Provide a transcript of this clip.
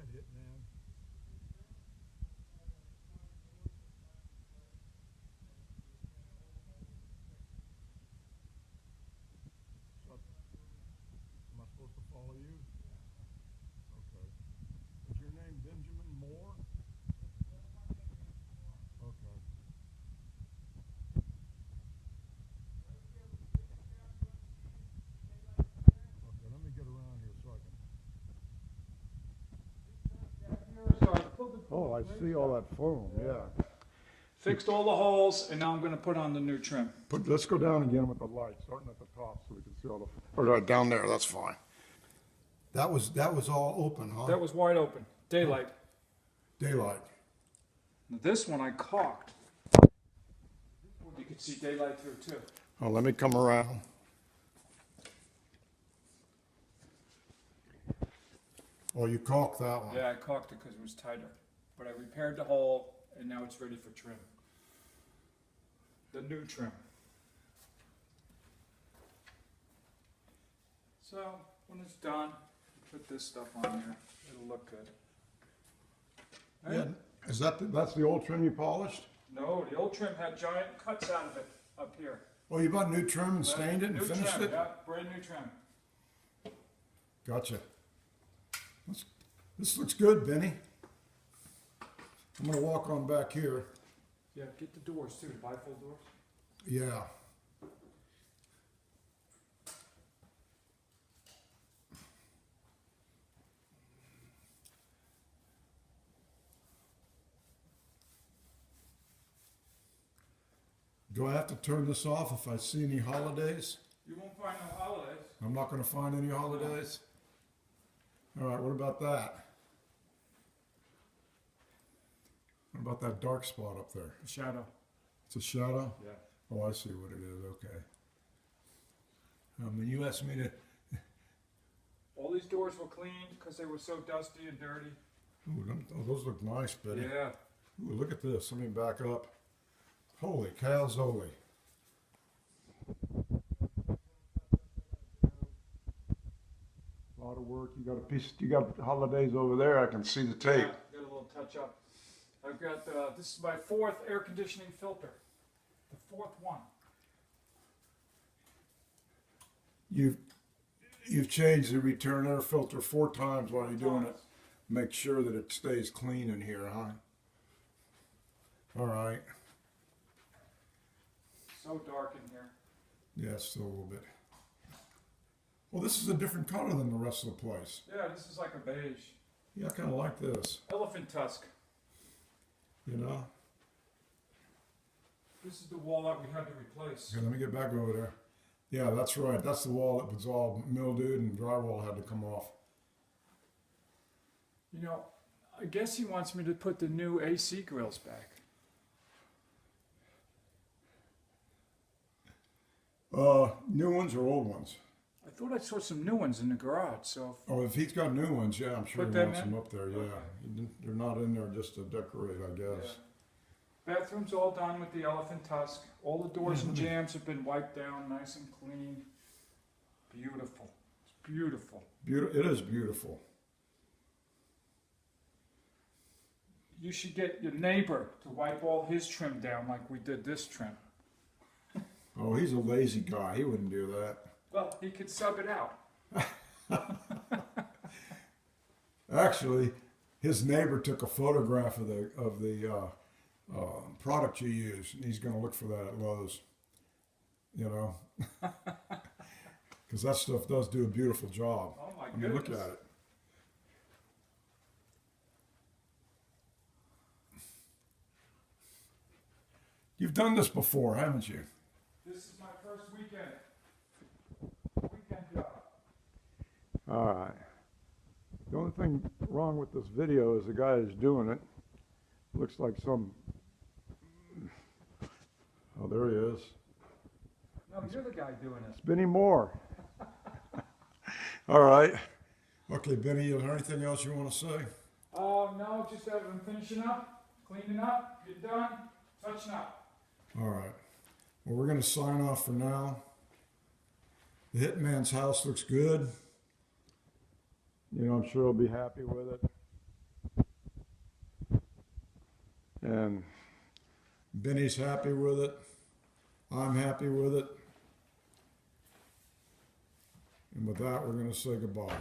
ahead, Hitman. So, am I supposed to follow you? Okay. Is your name Benjamin Moore? Okay. Okay, let me get around here so I can. Oh, I see all that foam, yeah. Fixed all the holes, and now I'm going to put on the new trim. Let's go down again with the light, starting at the top so we can see all the, or right down there, that's fine. That was all open, huh? That was wide open. Daylight. Daylight. Now this one I caulked. You can see daylight through too. Oh, let me come around. Oh, you caulked that one. Yeah, I caulked it because it was tighter. But I repaired the hole, and now it's ready for trim. The new trim. So, when it's done, put this stuff on there. It'll look good. Yeah. Is that's the old trim you polished? No, the old trim had giant cuts out of it up here. Oh, you bought new trim and stained it and New finished trim, it? yeah, brand new trim. Gotcha. This looks good, Benny. I'm gonna walk on back here. Yeah, get the doors too, bifold doors. Yeah. Do I have to turn this off if I see any holidays? You won't find no holidays. I'm not going to find any holidays? All right, what about that? What about that dark spot up there? The shadow. It's a shadow? Yeah. Oh, I see what it is, okay. And you asked me to... All these doors were cleaned because they were so dusty and dirty. Ooh, those look nice, Betty. Yeah. Ooh, look at this. Let me back up. Holy calzoli. A lot of work. You got holidays over there. I can see the tape. Yeah, got a little touch up. I've got, this is my 4th air conditioning filter. The 4th one. You've changed the return air filter 4 times while you're doing it. Make sure that it stays clean in here, huh? All right. So dark in here. Yeah, still a little bit. Well, this is a different color than the rest of the place. Yeah, this is like a beige. Yeah, I kind of like this. Elephant tusk. You know? This is the wall that we had to replace. Here, let me get back over there. Yeah, that's right. That's the wall that was all mildewed and drywall had to come off. You know, I guess he wants me to put the new AC grills back. New ones or old ones? I thought I saw some new ones in the garage, so... Oh, if he's got new ones, yeah, I'm sure Put he them wants in? them up there, yeah. Okay. They're not in there just to decorate, I guess. Yeah. Bathroom's all done with the elephant tusk. All the doors and jambs have been wiped down, nice and clean. Beautiful. It's beautiful. It is beautiful. You should get your neighbor to wipe all his trim down like we did this trim. Oh, he's a lazy guy. He wouldn't do that. Well, he could sub it out. Actually, his neighbor took a photograph of the product you use, and he's going to look for that at Lowe's. You know, because that stuff does do a beautiful job. Oh my I mean, goodness. look at it. You've done this before, haven't you? This is my first weekend job. All right. The only thing wrong with this video is the guy who's doing it. Looks like some... Oh, there he is. No, you're the guy doing it. It's Benny Moore. All right. Okay, Benny, is there anything else you want to say? No, just that I'm finishing up, cleaning up, getting done, touching up. All right. Well, we're going to sign off for now. The Hitman's house looks good. You know, I'm sure he'll be happy with it. And Benny's happy with it. I'm happy with it. And with that, we're going to say goodbye.